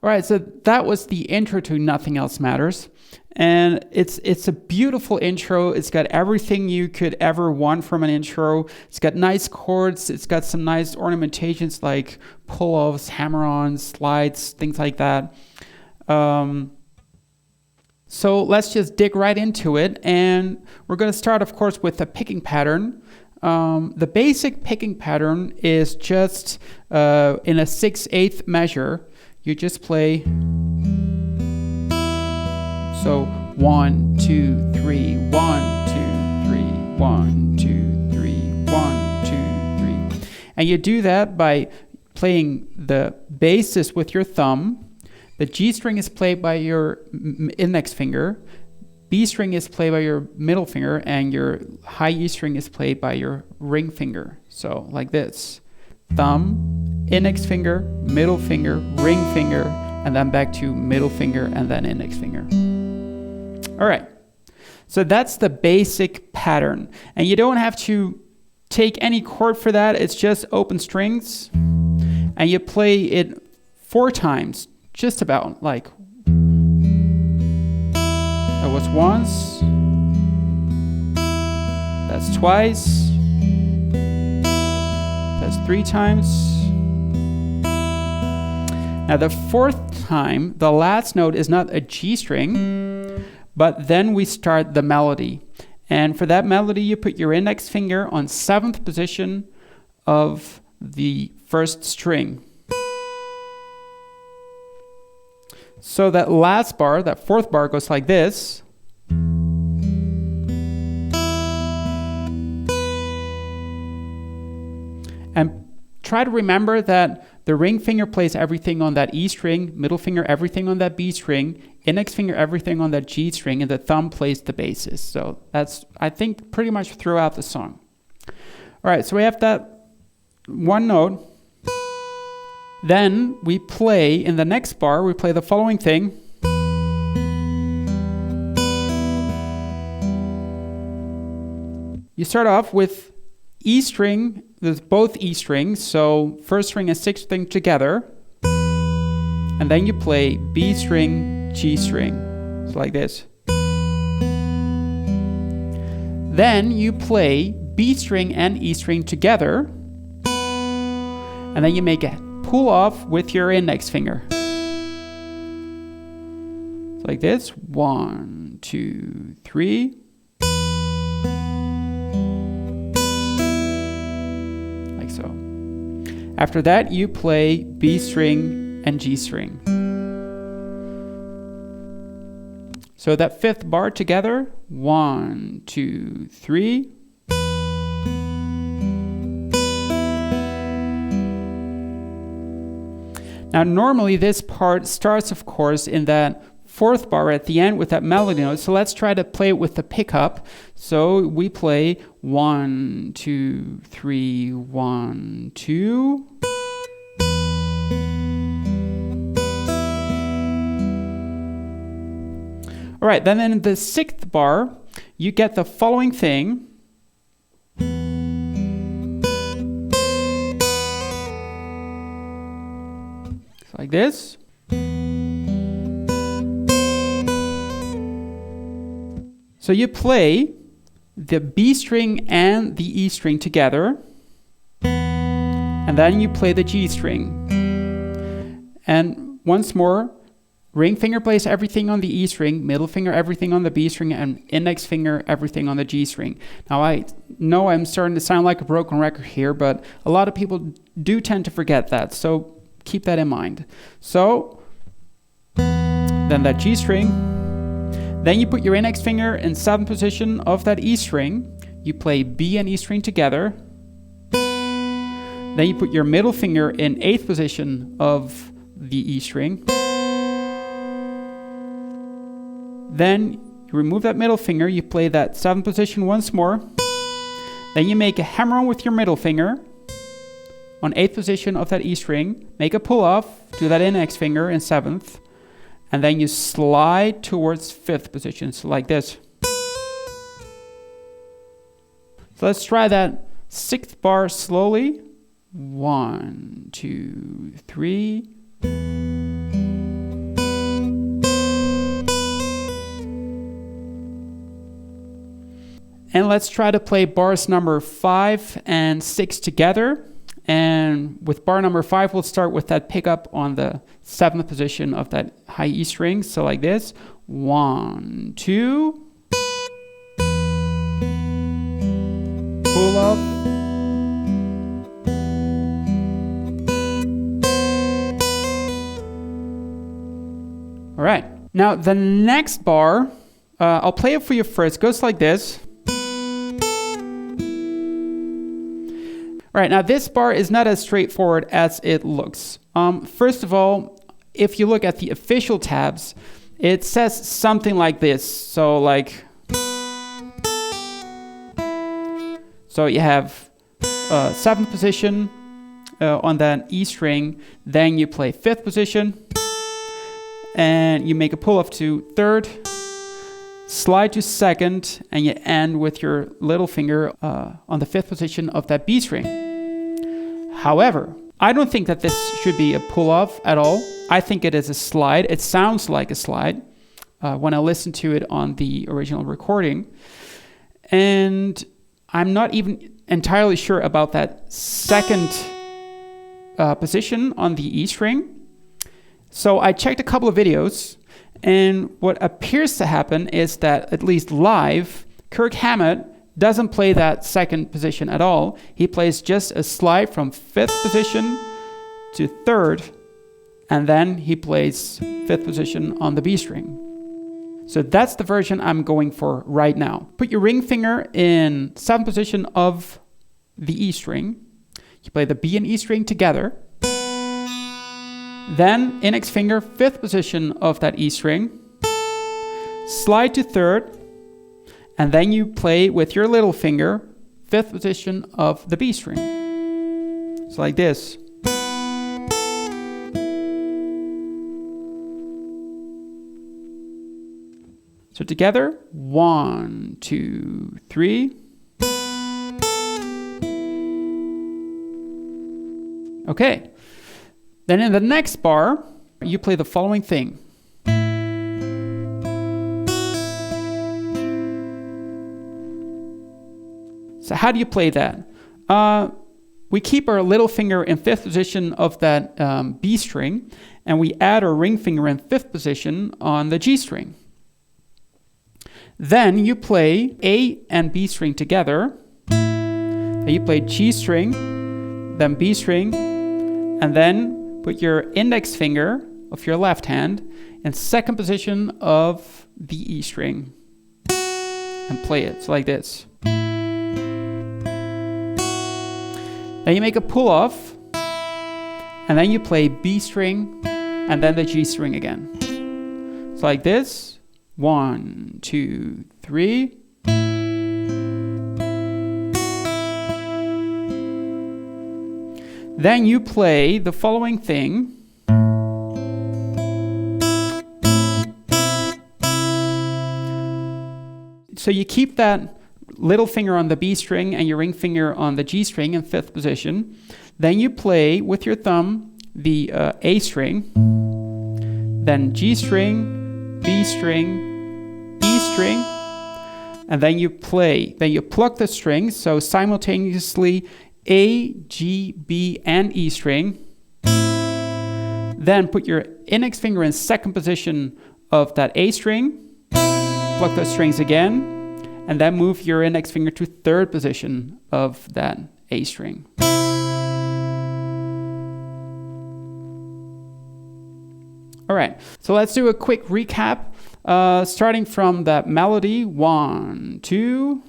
All right, so that was the intro to Nothing Else Matters. And it's a beautiful intro. It's got everything you could ever want from an intro. It's got nice chords. It's got some nice ornamentations like pull-offs, hammer-ons, slides, things like that. So let's just dig right into it. And we're going to start, of course, with the picking pattern. The basic picking pattern is just in a 6/8 measure. You just play. So 1, 2, 3, 1, 2, 3, 1, 2, 3, 1, 2, 3. And you do that by playing the basses with your thumb. The G string is played by your index finger. B string is played by your middle finger, and your high E string is played by your ring finger. So like this. Thumb, index finger, middle finger, ring finger, and then back to middle finger and then index finger. All right, so that's the basic pattern. And you don't have to take any chord for that. It's just open strings. And you play it 4 times, just about like. That was once. That's twice. That's 3 times. Now the 4th time, the last note is not a G string, but then we start the melody. And for that melody, you put your index finger on 7th position of the 1st string. So that last bar, that 4th bar, goes like this. And try to remember that the ring finger plays everything on that E string, middle finger everything on that B string, index finger everything on that G string, and the thumb plays the basses. So that's, I think, pretty much throughout the song. All right, so we have that one note. Then we play, in the next bar, we play the following thing. You start off with E string, with both E strings, so 1st string and 6th string together. And then you play B string, G string. It's like this. Then you play B string and E string together. And then you make a pull off with your index finger. It's like this. 1, 2, 3. Like so. After that, you play B string and G string. So that 5th bar together. 1, 2, 3. Now, normally this part starts, of course, in that 4th bar at the end with that melody note. So let's try to play it with the pickup. So we play 1, 2, 3, 1, 2. All right, then in the 6th bar, you get the following thing. Like this. So you play the B string and the E string together, and then you play the G string. And once more, ring finger plays everything on the E string, middle finger everything on the B string, and index finger everything on the G string. Now I know I'm starting to sound like a broken record here, but a lot of people do tend to forget that. So keep that in mind. So then that G string, then you put your index finger in 7th position of that E string. You play B and E string together. Then you put your middle finger in 8th position of the E string. Then you remove that middle finger, you play that 7th position once more. Then you make a hammer-on with your middle finger on 8th position of that E string, make a pull off, do that index finger in 7th, and then you slide towards 5th position, so like this. So let's try that 6th bar slowly. 1, 2, 3. And let's try to play bars number 5 and 6 together. And with bar number 5, we'll start with that pickup on the 7th position of that high E string. So like this, 1, 2, pull up, all right. Now the next bar, I'll play it for you first. It goes like this. All right, now this bar is not as straightforward as it looks. First of all, if you look at the official tabs, it says something like this. So you have 7th position on that E string, then you play 5th position, and you make a pull off to 3rd, slide to 2nd, and you end with your little finger on the 5th position of that B string. However, I don't think that this should be a pull off at all. I think it is a slide. It sounds like a slide when I listen to it on the original recording. And I'm not even entirely sure about that 2nd position on the E string. So I checked a couple of videos, and what appears to happen is that, at least live, Kirk Hammett doesn't play that 2nd position at all. He plays just a slide from 5th position to 3rd, and then he plays 5th position on the B string. So that's the version I'm going for right now. Put your ring finger in 7th position of the E string. You play the B and E string together. Then index finger, 5th position of that E string. Slide to 3rd. And then you play with your little finger, 5th position of the B string. It's like this. So together, 1, 2, 3. Okay. Then in the next bar, you play the following thing. So how do you play that? We keep our little finger in 5th position of that B string, and we add our ring finger in 5th position on the G string. Then you play A and B string together. Then you play G string, then B string, and then put your index finger of your left hand in 2nd position of the E string and play it. So like this. Then you make a pull off, and then you play B string, and then the G string again. So like this, 1, 2, 3. Then you play the following thing. So you keep that little finger on the B string and your ring finger on the G string in 5th position. Then you play with your thumb the A string, then G string, B string, E string, and then you pluck the strings, so simultaneously A, G, B, and E string. Then put your index finger in 2nd position of that A string, pluck those strings again, and then move your index finger to 3rd position of that A string. All right, so let's do a quick recap, starting from that melody. 1, 2,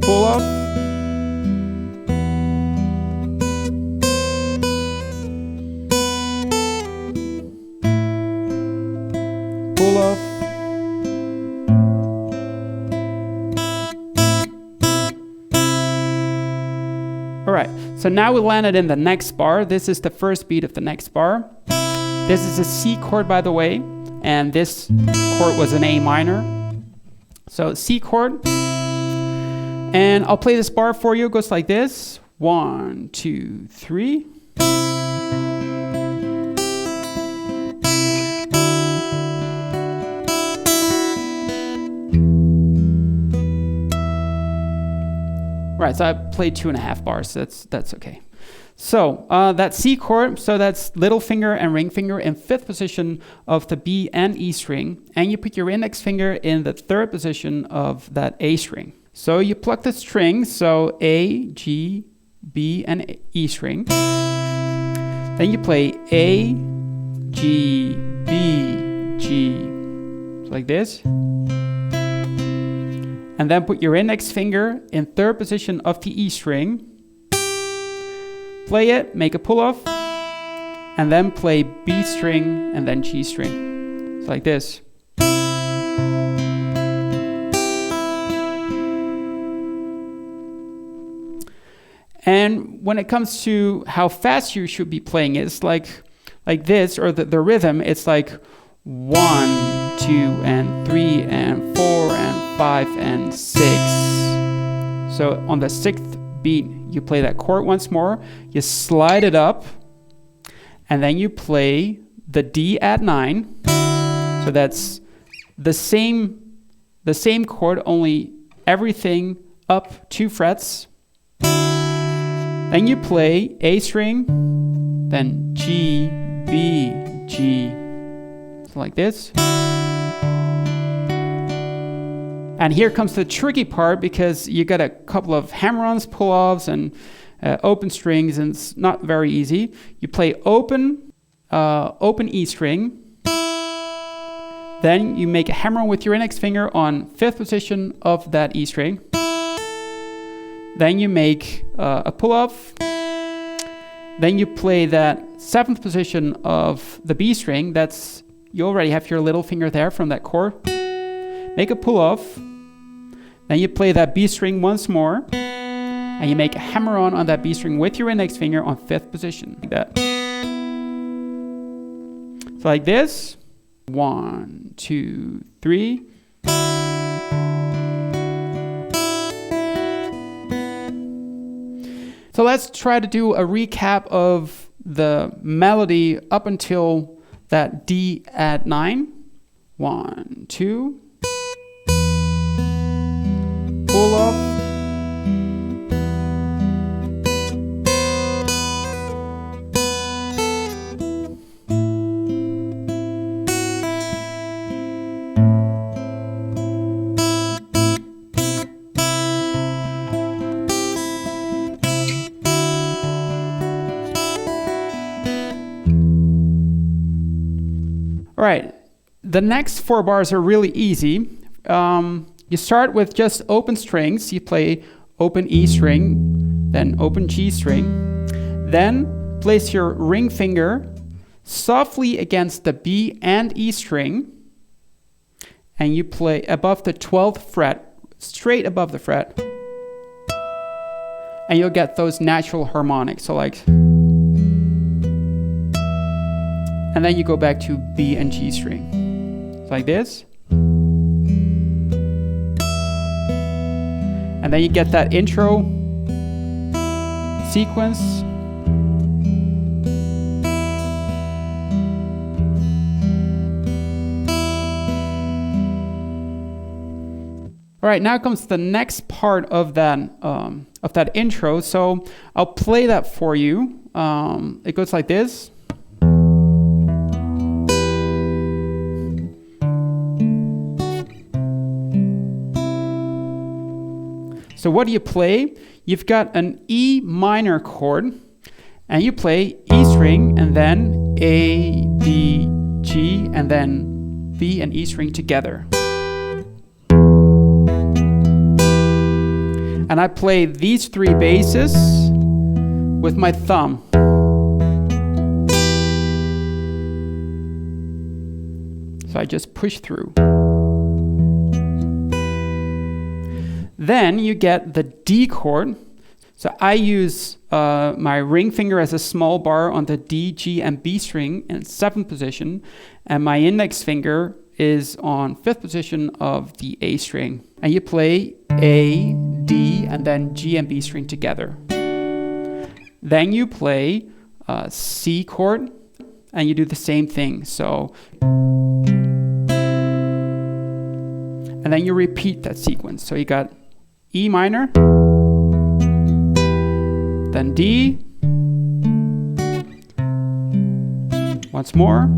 pull up, pull up, all right, so now we landed in the next bar. This is the first beat of the next bar. This is a C chord, by the way, and this chord was an A minor. So C chord. And I'll play this bar for you. It goes like this. 1, 2, 3. right, so I played 2.5 bars. So that's okay. So that C chord, so that's little finger and ring finger in 5th position of the B and E string, and you put your index finger in the 3rd position of that A string. So you pluck the strings, so A, G, B, and E string. Then you play A, G, B, G, like this. And then put your index finger in 3rd position of the E string. Play it, make a pull-off, and then play B string and then G string. It's like this. And when it comes to how fast you should be playing it, it's like this, or the rhythm, it's like 1, 2, and 3, and 4, and 5, and 6. So on the 6th beat, you play that chord once more, you slide it up, and then you play the D at 9. So that's the same chord, only everything up 2 frets. Then you play A string, then G, B, G, so like this. And here comes the tricky part, because you got a couple of hammer-ons, pull-offs, and open strings, and it's not very easy. You play open E string, then you make a hammer-on with your index finger on 5th position of that E string. Then you make a pull-off. Then you play that 7th position of the B string. That's, you already have your little finger there from that chord. Make a pull-off. Then you play that B string once more, and you make a hammer-on that B string with your index finger on 5th position, like that. So like this. 1, 2, 3. So let's try to do a recap of the melody up until that D at 9. 1, 2. Pull off. All right, the next 4 bars are really easy. You start with just open strings. You play open E string, then open G string. Then place your ring finger softly against the B and E string, and you play above the 12th fret, straight above the fret, and you'll get those natural harmonics. So like, and then you go back to B and G string, like this. And then you get that intro sequence. All right, now comes the next part of that intro. So I'll play that for you. It goes like this. So what do you play? You've got an E minor chord, and you play E string, and then A, D, G, and then B and E string together. And I play these 3 basses with my thumb. So I just push through. Then you get the D chord. So I use my ring finger as a small bar on the D, G, and B string in 7th position, and my index finger is on 5th position of the A string. And you play A, D, and then G and B string together. Then you play C chord, and you do the same thing. So, and then you repeat that sequence. So you got E minor, then D. Once more.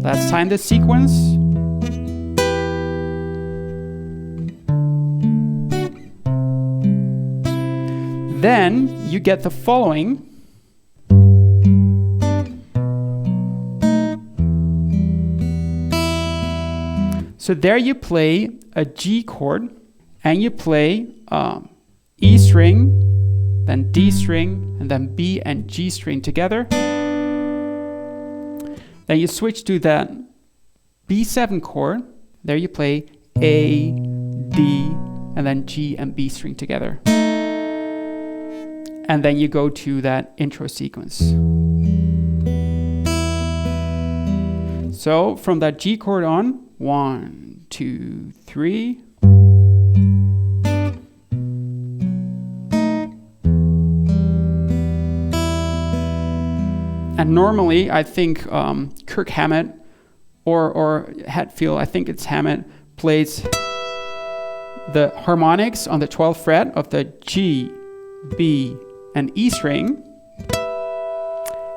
Let's time this sequence. Then you get the following. So there you play a G chord, and you play E string, then D string, and then B and G string together. Then you switch to that B7 chord. There you play A, D, and then G and B string together. And then you go to that intro sequence. So from that G chord on, 1, 2, 3. And normally, I think Kirk Hammett or Hetfield, I think it's Hammett, plays the harmonics on the 12th fret of the G, B, and E string,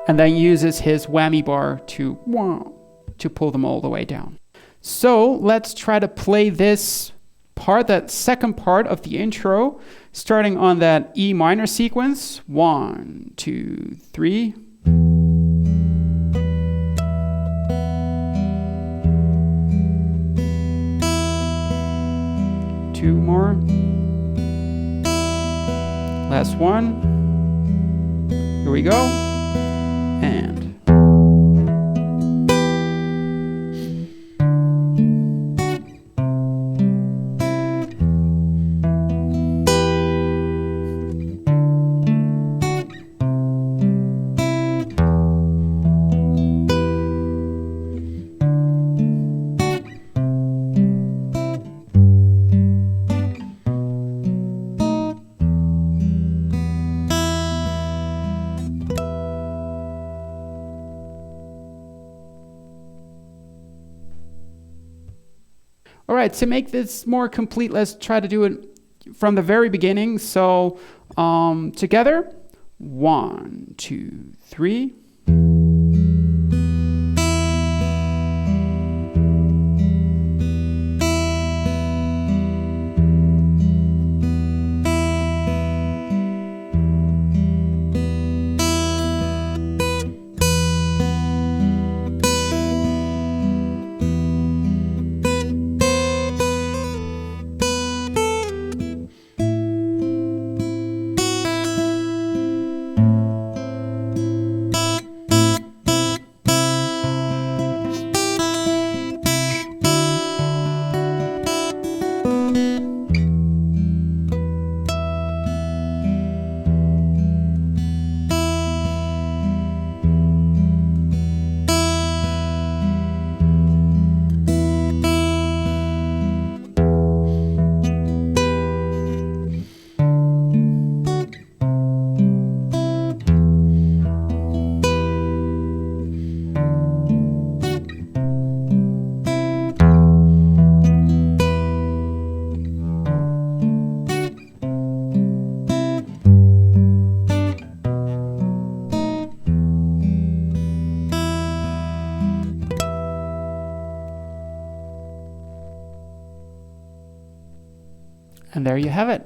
and then uses his whammy bar to pull them all the way down. So let's try to play this part, that second part of the intro, starting on that E minor sequence. 1, 2, 3. Two more. Last one. Here we go. And all right, to make this more complete, let's try to do it from the very beginning. So together, 1, 2, 3. And there you have it.